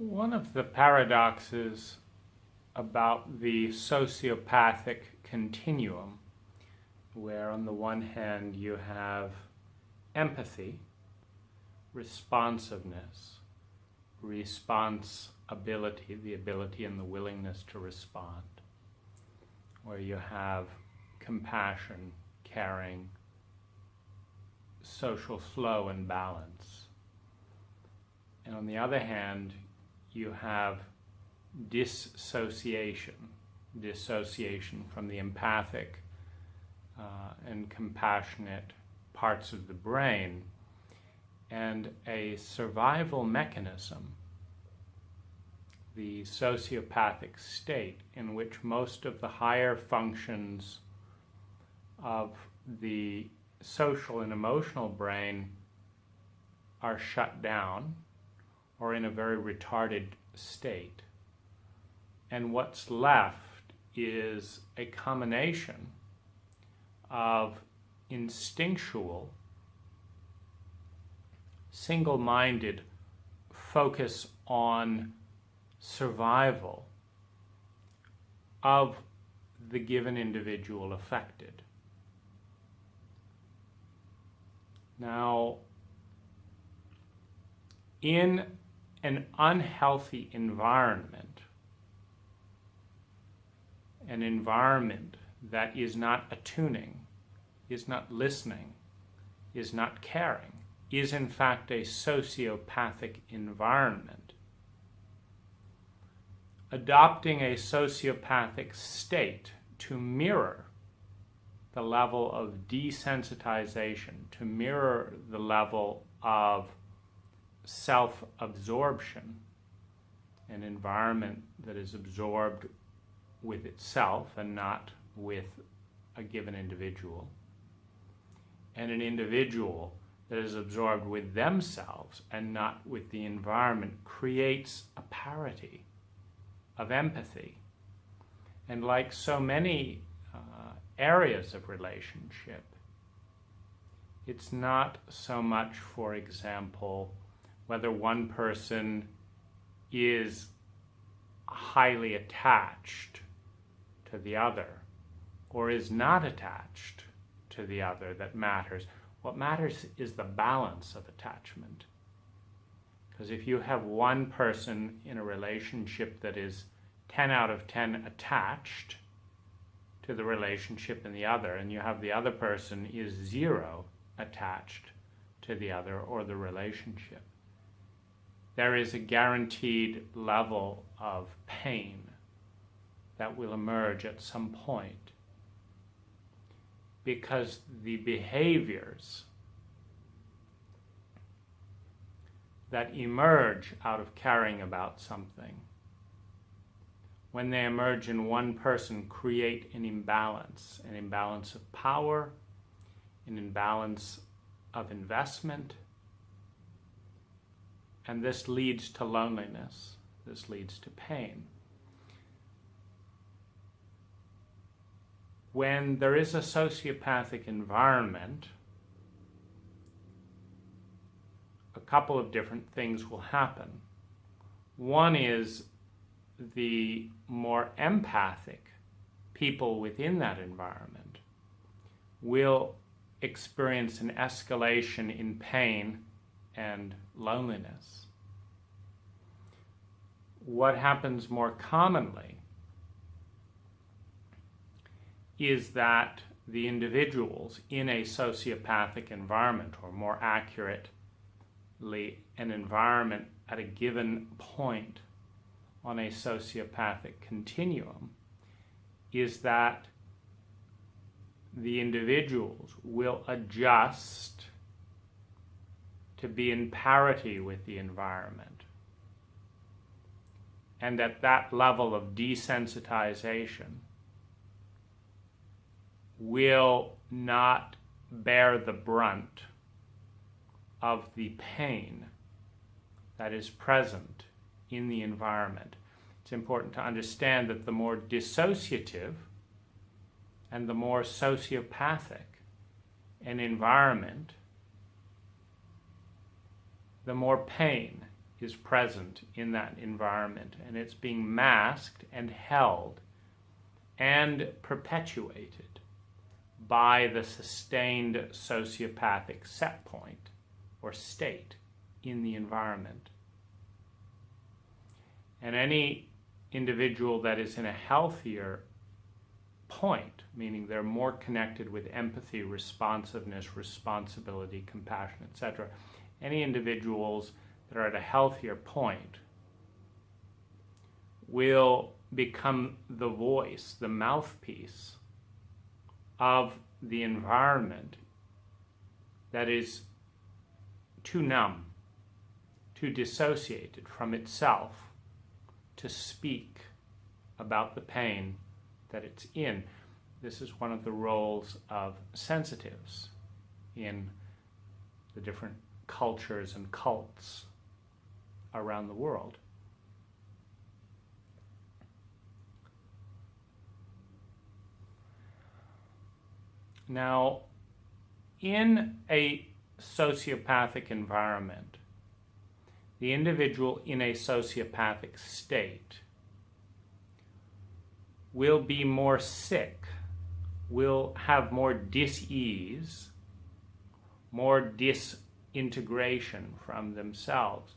One of the paradoxes about the sociopathic continuum, where on the one hand you have empathy, responsiveness, responsibility, the ability and the willingness to respond, where you have compassion, caring, social flow and balance. And on the other hand, you have dissociation from the empathic and compassionate parts of the brain, and a survival mechanism, the sociopathic state, in which most of the higher functions of the social and emotional brain are shut down or in a very retarded state. And what's left is a combination of instinctual, single-minded focus on survival of the given individual affected. Now, in an unhealthy environment, an environment that is not attuning, is not listening, is not caring, is in fact a sociopathic environment. Adopting a sociopathic state to mirror the level of desensitization, to mirror the level of self-absorption, an environment that is absorbed with itself and not with a given individual, and an individual that is absorbed with themselves and not with the environment, creates a parity of empathy. And like so many areas of relationship, it's not so much, for example, whether one person is highly attached to the other or is not attached to the other that matters. What matters is the balance of attachment. Because if you have one person in a relationship that is 10 out of 10 attached to the relationship in the other, and you have the other person is 0 attached to the other or the relationship, there is a guaranteed level of pain that will emerge at some point, because the behaviors that emerge out of caring about something, when they emerge in one person, create an imbalance of power, an imbalance of investment, and this leads to loneliness, this leads to pain. When there is a sociopathic environment, a couple of different things will happen. One is the more empathic people within that environment will experience an escalation in pain and loneliness. What happens more commonly is that the individuals in a sociopathic environment, or more accurately, an environment at a given point on a sociopathic continuum, is that the individuals will adjust to be in parity with the environment. And at that level of desensitization will not bear the brunt of the pain that is present in the environment. It's important to understand that the more dissociative and the more sociopathic an environment, the more pain is present in that environment, and it's being masked and held and perpetuated by the sustained sociopathic set point or state in the environment. And any individual that is in a healthier point, meaning they're more connected with empathy, responsiveness, responsibility, compassion, etc., any individuals that are at a healthier point will become the voice, the mouthpiece of the environment that is too numb, too dissociated from itself to speak about the pain that it's in. This is one of the roles of sensitives in the different cultures and cults around the world. Now, in a sociopathic environment, the individual in a sociopathic state will be more sick, will have more dis-ease, more disintegration from themselves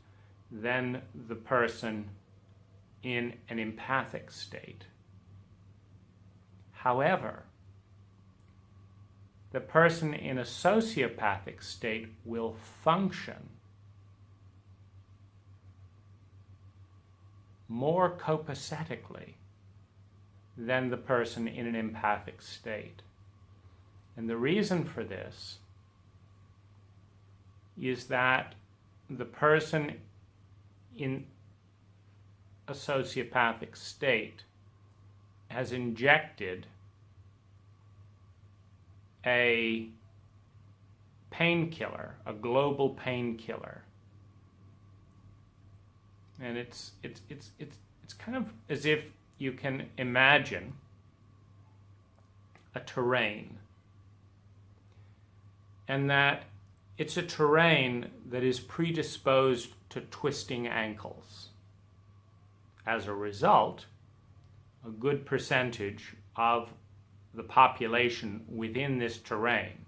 than the person in an empathic state. However, the person in a sociopathic state will function more copacetically than the person in an empathic state. And the reason for this is that the person in a sociopathic state has injected a painkiller, a global painkiller. And it's kind of as if you can imagine a terrain, and that it's a terrain that is predisposed to twisting ankles. As a result, a good percentage of the population within this terrain,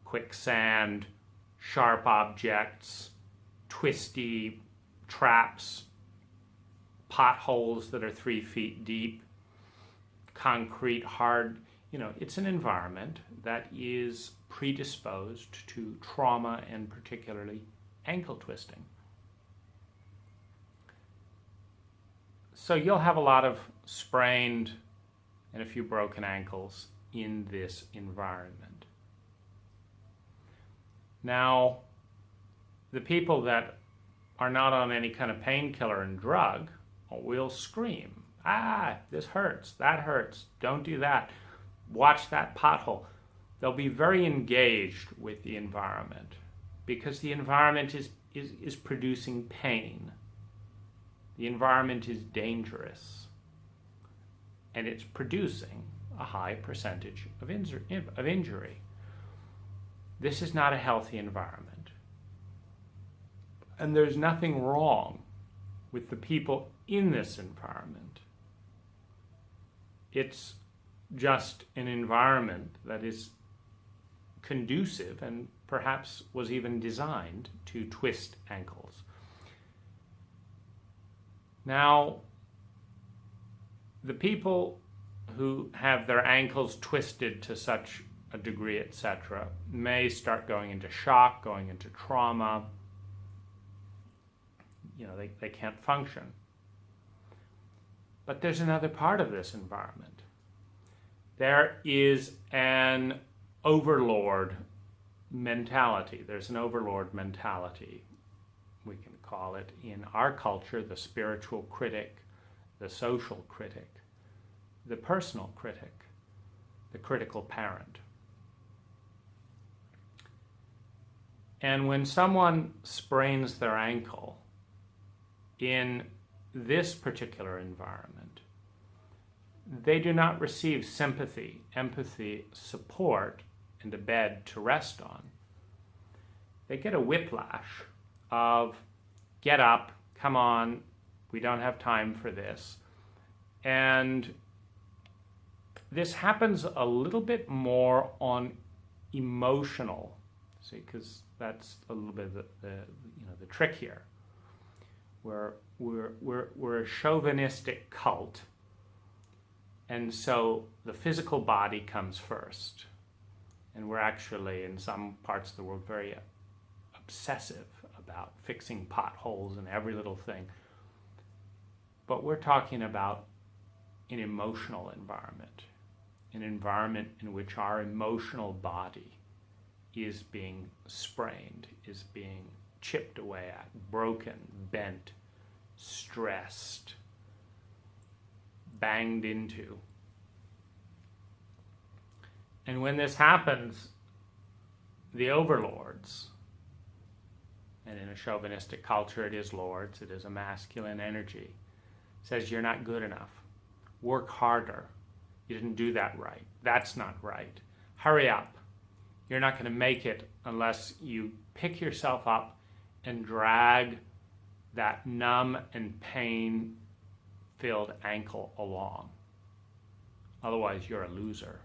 quicksand, sharp objects, twisty traps, potholes that are 3 feet deep, concrete, hard, it's an environment that is predisposed to trauma and particularly ankle twisting. So you'll have a lot of sprained and a few broken ankles in this environment. Now, the people that are not on any kind of painkiller and drug will scream, this hurts, that hurts, don't do that, watch that pothole. They'll be very engaged with the environment because the environment is producing pain. The environment is dangerous, and it's producing a high percentage of injury. This is not a healthy environment. And there's nothing wrong with the people in this environment. It's just an environment that is conducive and perhaps was even designed to twist ankles. Now, the people who have their ankles twisted to such a degree, etc., may start going into shock, going into trauma. They can't function. But there's another part of this environment. There is an overlord mentality. There's an overlord mentality, we can call it, in our culture, the spiritual critic, the social critic, the personal critic, the critical parent. And when someone sprains their ankle in this particular environment, they do not receive sympathy, empathy, support, and a bed to rest on. They get a whiplash of get up, come on, we don't have time for this. And this happens a little bit more on emotional, see, because that's a little bit the trick here. We're a chauvinistic cult, and so the physical body comes first. And we're actually, in some parts of the world, very obsessive about fixing potholes and every little thing. But we're talking about an emotional environment, an environment in which our emotional body is being sprained, is being chipped away at, broken, bent, stressed, banged into. And when this happens, the overlords, and in a chauvinistic culture it is lords, it is a masculine energy, says you're not good enough. Work harder. You didn't do that right. That's not right. Hurry up. You're not going to make it unless you pick yourself up and drag that numb and pain-filled ankle along. Otherwise, you're a loser.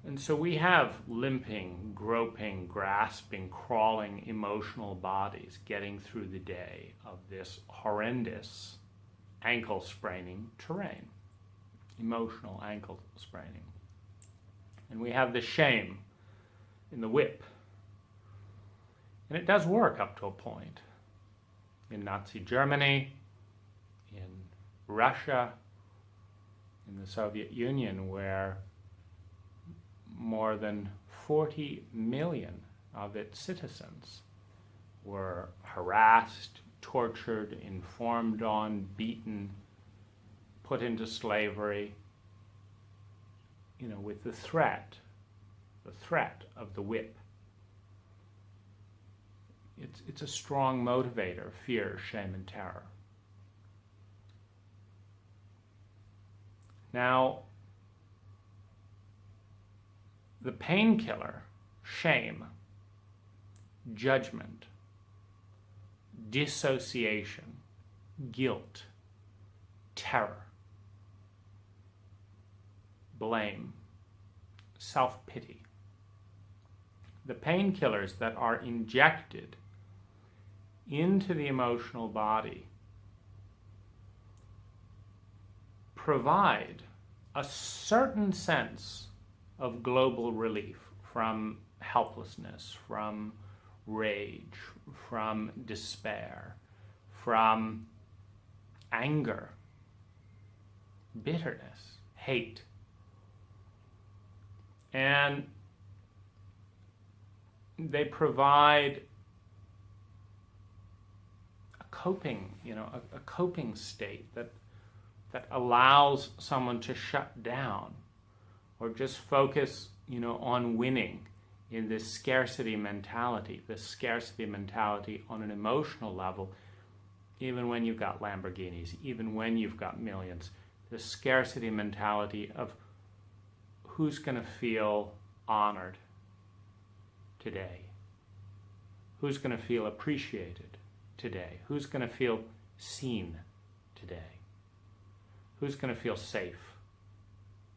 And so we have limping, groping, grasping, crawling emotional bodies getting through the day of this horrendous ankle spraining terrain, emotional ankle spraining. And we have the shame in the whip. And it does work up to a point. In Nazi Germany, in Russia, in the Soviet Union, where more than 40 million of its citizens were harassed, tortured, informed on, beaten, put into slavery, with the threat of the whip. It's a strong motivator, fear, shame, and terror. Now, the painkiller, shame, judgment, dissociation, guilt, terror, blame, self-pity. The painkillers that are injected into the emotional body provide a certain sense of global relief from helplessness, from rage, from despair, from anger, bitterness, hate. And they provide a coping, a coping state that allows someone to shut down or just focus, on winning in this scarcity mentality on an emotional level, even when you've got Lamborghinis, even when you've got millions, the scarcity mentality of who's going to feel honored today? Who's going to feel appreciated today? Who's going to feel seen today? Who's going to feel safe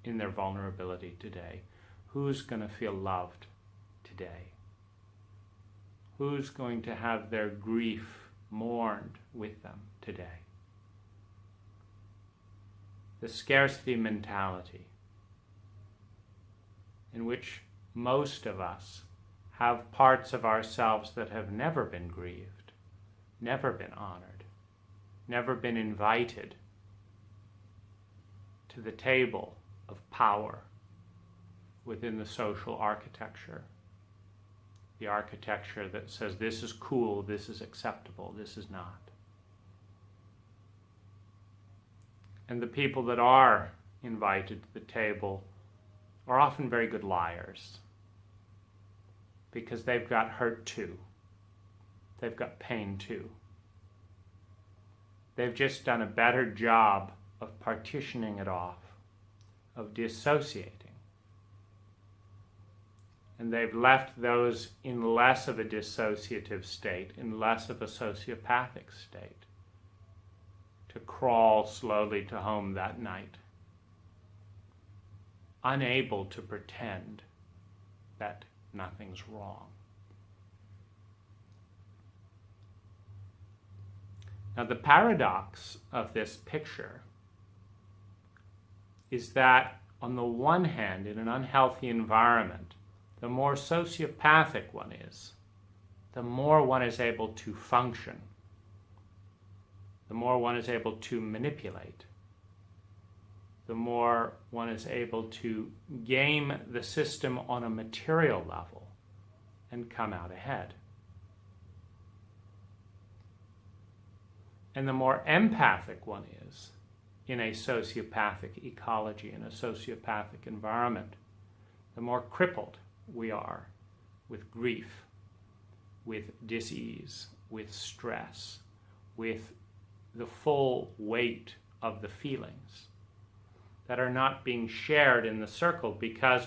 in their vulnerability today? Who's going to feel loved today? Who's going to have their grief mourned with them today? The scarcity mentality in which most of us have parts of ourselves that have never been grieved, never been honored, never been invited to the table of power within the social architecture. The architecture that says this is cool, this is acceptable, this is not. And the people that are invited to the table are often very good liars because they've got hurt too. They've got pain too. They've just done a better job of partitioning it off, of dissociating. And they've left those in less of a dissociative state, in less of a sociopathic state, to crawl slowly to home that night, unable to pretend that nothing's wrong. Now, the paradox of this picture is that, on the one hand, in an unhealthy environment, the more sociopathic one is, the more one is able to function, the more one is able to manipulate, the more one is able to game the system on a material level and come out ahead. And the more empathic one is in a sociopathic ecology, in a sociopathic environment, the more crippled we are with grief, with dis-ease, with stress, with the full weight of the feelings that are not being shared in the circle, because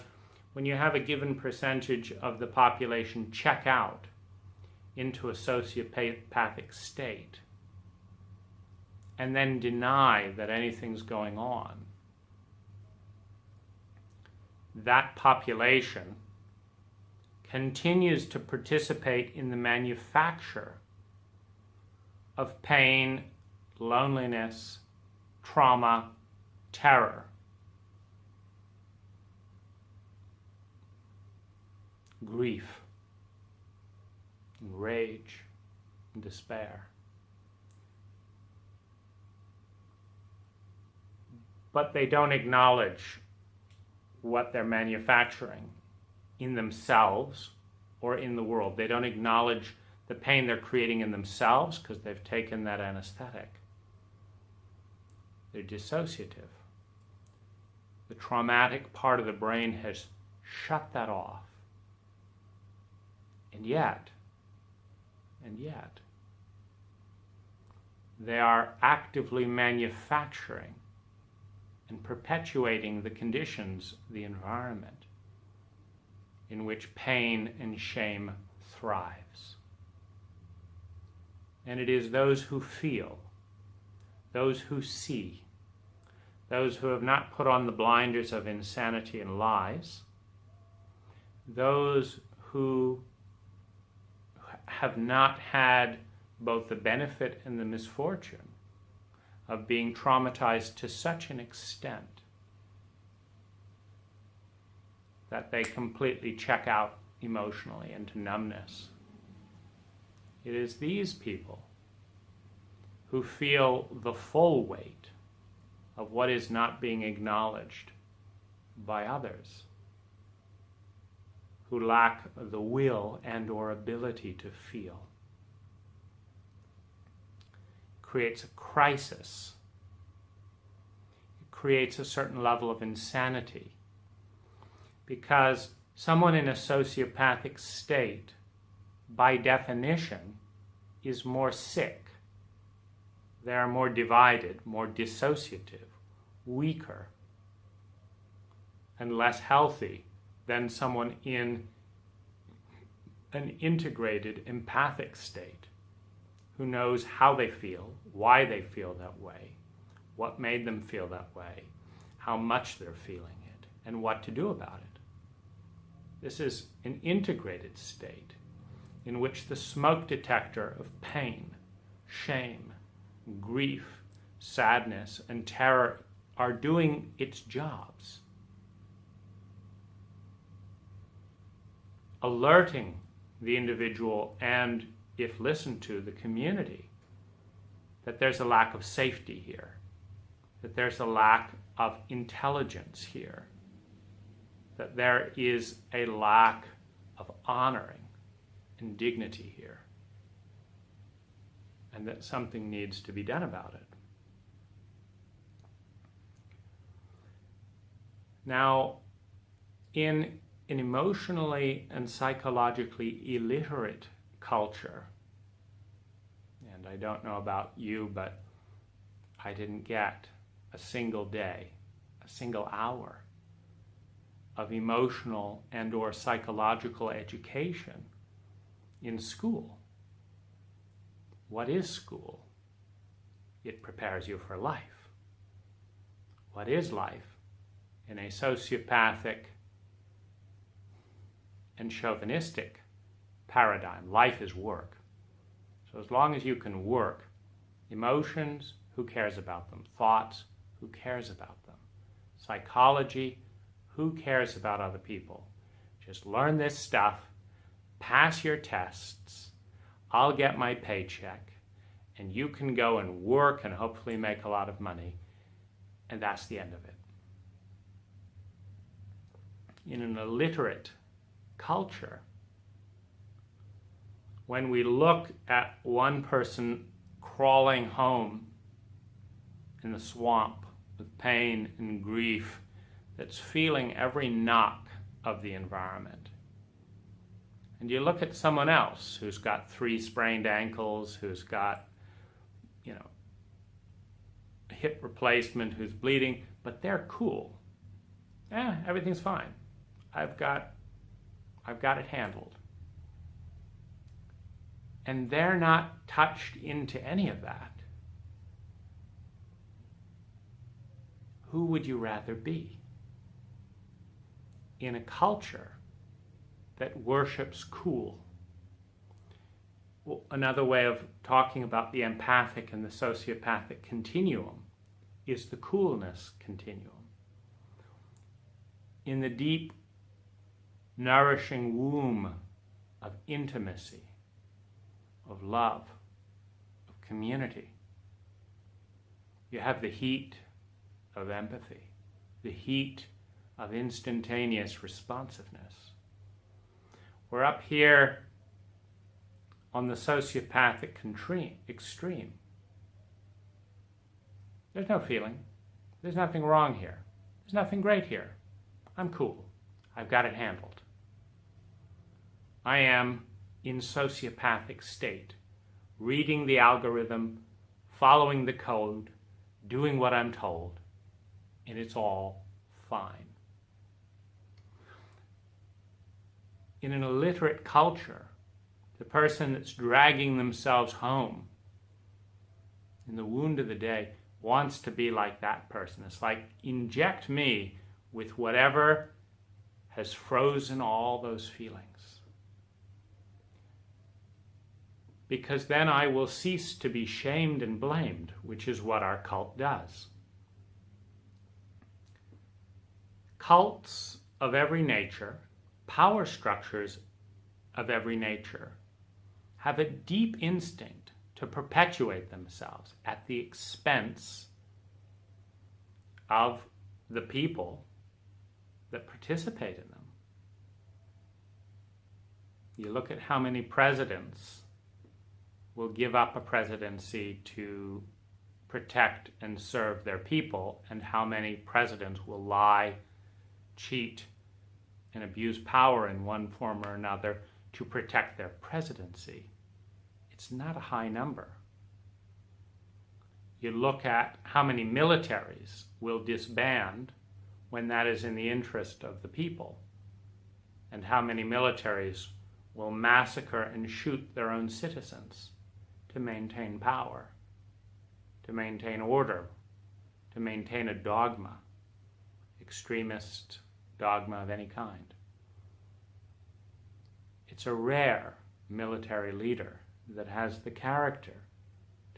when you have a given percentage of the population check out into a sociopathic state and then deny that anything's going on, that population continues to participate in the manufacture of pain, loneliness, trauma, terror, grief, rage, and despair. But they don't acknowledge what they're manufacturing in themselves or in the world. They don't acknowledge the pain they're creating in themselves because they've taken that anesthetic. They're dissociative. The traumatic part of the brain has shut that off. And yet, they are actively manufacturing and perpetuating the conditions, the environment in which pain and shame thrives. And it is those who feel, those who see, those who have not put on the blinders of insanity and lies, those who have not had both the benefit and the misfortune of being traumatized to such an extent that they completely check out emotionally into numbness. It is these people who feel the full weight of what is not being acknowledged by others, who lack the will and or ability to feel. Creates a crisis. It creates a certain level of insanity, because someone in a sociopathic state, by definition, is more sick. They are more divided, more dissociative, weaker, and less healthy than someone in an integrated empathic state, who knows how they feel, why they feel that way, what made them feel that way, how much they're feeling it, and what to do about it. This is an integrated state in which the smoke detector of pain, shame, grief, sadness, and terror are doing its jobs, alerting the individual and, if listened to, the community, that there's a lack of safety here, that there's a lack of intelligence here, that there is a lack of honoring and dignity here, and that something needs to be done about it. Now, in an emotionally and psychologically illiterate culture, and I don't know about you, but I didn't get a single day, a single hour of emotional and or psychological education in school. What is school? It prepares you for life. What is life? In a sociopathic and chauvinistic paradigm, life is work. So as long as you can work, emotions, who cares about them? Thoughts, who cares about them? Psychology, who cares about other people? Just learn this stuff, pass your tests, I'll get my paycheck, and you can go and work and hopefully make a lot of money, and that's the end of it. In an illiterate culture, when we look at one person crawling home in the swamp with pain and grief, that's feeling every knock of the environment, and you look at someone else who's got 3 sprained ankles, who's got, a hip replacement, who's bleeding, but they're cool. Everything's fine. I've got it handled. And they're not touched into any of that. Who would you rather be? In a culture that worships cool. Well, another way of talking about the empathic and the sociopathic continuum is the coolness continuum. In the deep, nourishing womb of intimacy, of love, of community, you have the heat of empathy, the heat of instantaneous responsiveness. We're up here on the sociopathic extreme. There's no feeling. There's nothing wrong here. There's nothing great here. I'm cool. I've got it handled. I am in sociopathic state, reading the algorithm, following the code, doing what I'm told, and it's all fine. In an illiterate culture, the person that's dragging themselves home in the wound of the day wants to be like that person. It's like, inject me with whatever has frozen all those feelings. Because then I will cease to be shamed and blamed, which is what our cult does. Cults of every nature, power structures of every nature, have a deep instinct to perpetuate themselves at the expense of the people that participate in them. You look at how many presidents will give up a presidency to protect and serve their people, and how many presidents will lie, cheat, and abuse power in one form or another to protect their presidency. It's not a high number. You look at how many militaries will disband when that is in the interest of the people, and how many militaries will massacre and shoot their own citizens to maintain power, to maintain order, to maintain a dogma, extremist dogma of any kind. It's a rare military leader that has the character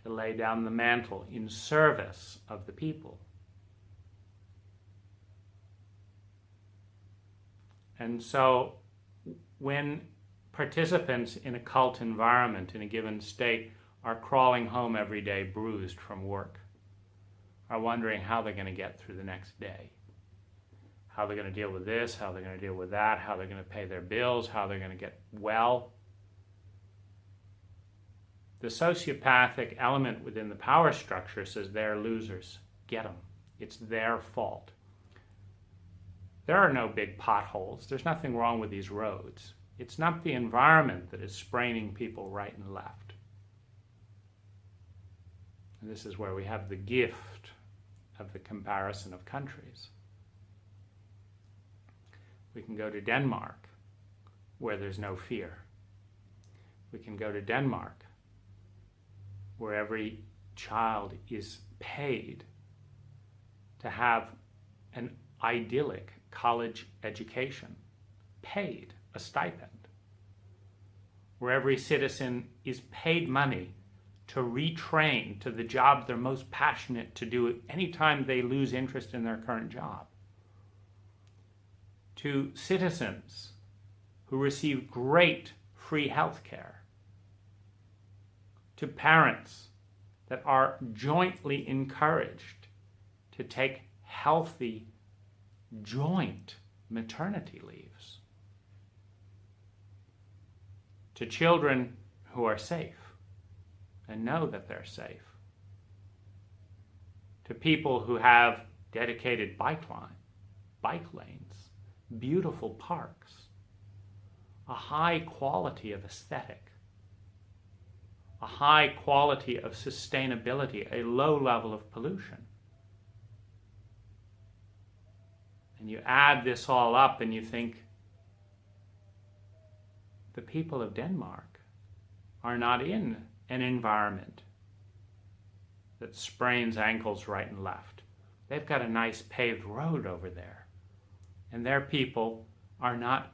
to lay down the mantle in service of the people. And so when participants in a cult environment in a given state are crawling home every day bruised from work, are wondering how they're going to get through the next day, how they're going to deal with this, how they're going to deal with that, how they're going to pay their bills, how they're going to get well. The sociopathic element within the power structure says they're losers. Get them. It's their fault. There are no big potholes. There's nothing wrong with these roads. It's not the environment that is spraining people right and left. And this is where we have the gift of the comparison of countries. We can go to Denmark, where there's no fear. We can go to Denmark, where every child is paid to have an idyllic college education, paid a stipend, where every citizen is paid money to retrain to the job they're most passionate to do anytime they lose interest in their current job, to citizens who receive great free health care, to parents that are jointly encouraged to take healthy joint maternity leaves, to children who are safe and know that they're safe, to people who have dedicated bike lanes, beautiful parks, a high quality of aesthetic, a high quality of sustainability, a low level of pollution. And you add this all up and you think, the people of Denmark are not in an environment that sprains ankles right and left. They've got a nice paved road over there. And their people are not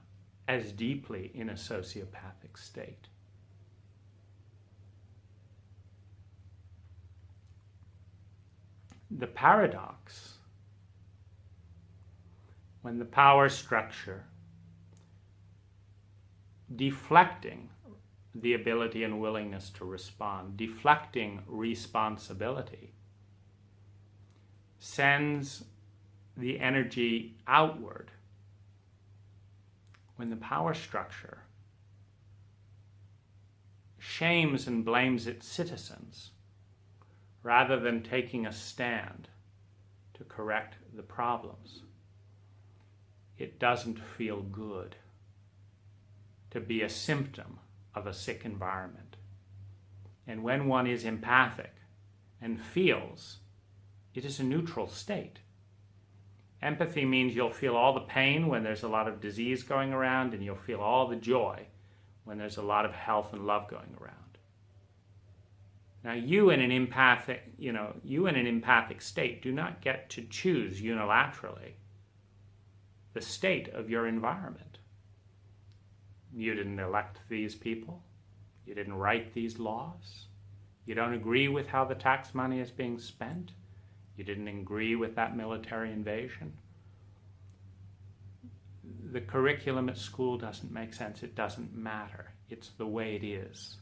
as deeply in a sociopathic state. The paradox, when the power structure deflecting the ability and willingness to respond, deflecting responsibility, sends the energy outward, when the power structure shames and blames its citizens rather than taking a stand to correct the problems, it doesn't feel good to be a symptom of a sick environment. And when one is empathic and feels, it is a neutral state. Empathy means you'll feel all the pain when there's a lot of disease going around, and you'll feel all the joy when there's a lot of health and love going around. Now, you in an empathic state do not get to choose unilaterally the state of your environment. You didn't elect these people. You didn't write these laws. You don't agree with how the tax money is being spent. You didn't agree with that military invasion. The curriculum at school doesn't make sense. It doesn't matter. It's the way it is.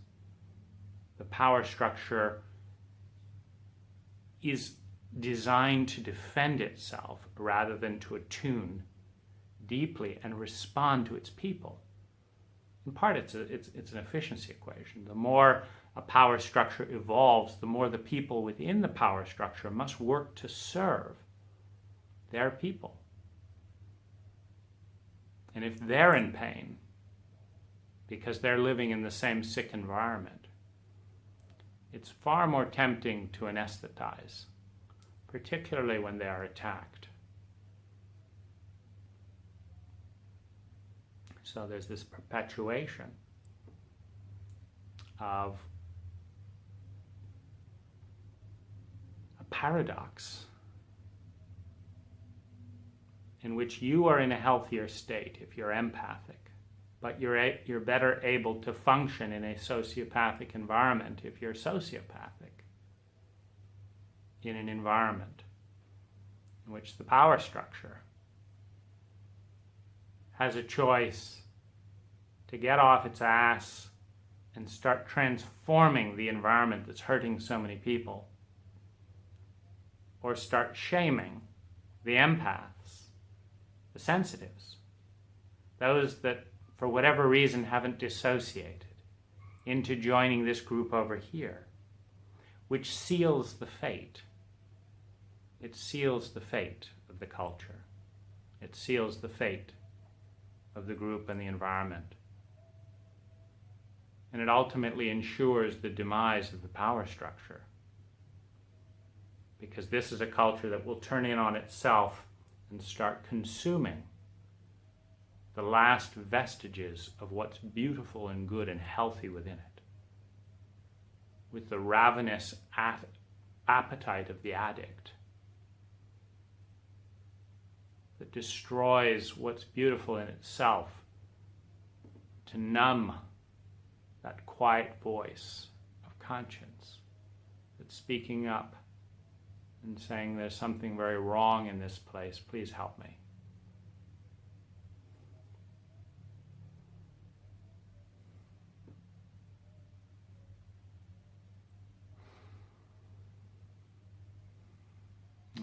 The power structure is designed to defend itself rather than to attune deeply and respond to its people. In part, it's an efficiency equation. The more a power structure evolves, the more the people within the power structure must work to serve their people. And if they're in pain because they're living in the same sick environment, it's far more tempting to anesthetize, particularly when they are attacked. So there's this perpetuation of a paradox in which you are in a healthier state if you're empathic, but you're better able to function in a sociopathic environment if you're sociopathic, in an environment in which the power structure has a choice to get off its ass and start transforming the environment that's hurting so many people, or start shaming the empaths, the sensitives, those that for whatever reason haven't dissociated into joining this group over here, which seals the fate. It seals the fate of the culture. It seals the fate of the group and the environment. And it ultimately ensures the demise of the power structure. Because this is a culture that will turn in on itself and start consuming the last vestiges of what's beautiful and good and healthy within it, with the ravenous appetite of the addict that destroys what's beautiful in itself to numb that quiet voice of conscience that's speaking up and saying, there's something very wrong in this place, please help me.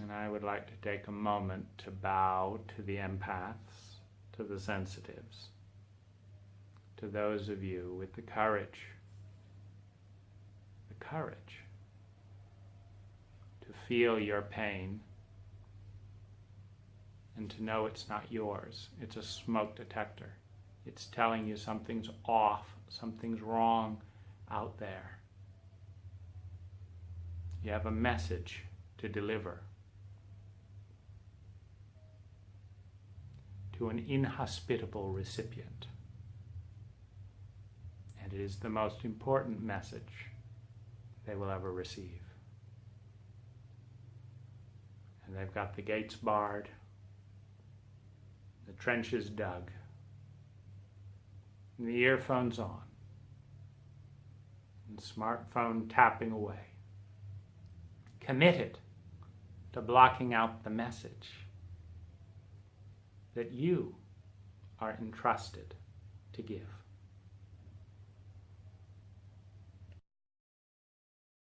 And I would like to take a moment to bow to the empaths, to the sensitives, to those of you with the courage to feel your pain and to know it's not yours. It's a smoke detector. It's telling you something's off, something's wrong out there. You have a message to deliver to an inhospitable recipient. And it is the most important message they will ever receive. And they've got the gates barred, the trenches dug, and the earphones on, and the smartphone tapping away, committed to blocking out the message that you are entrusted to give.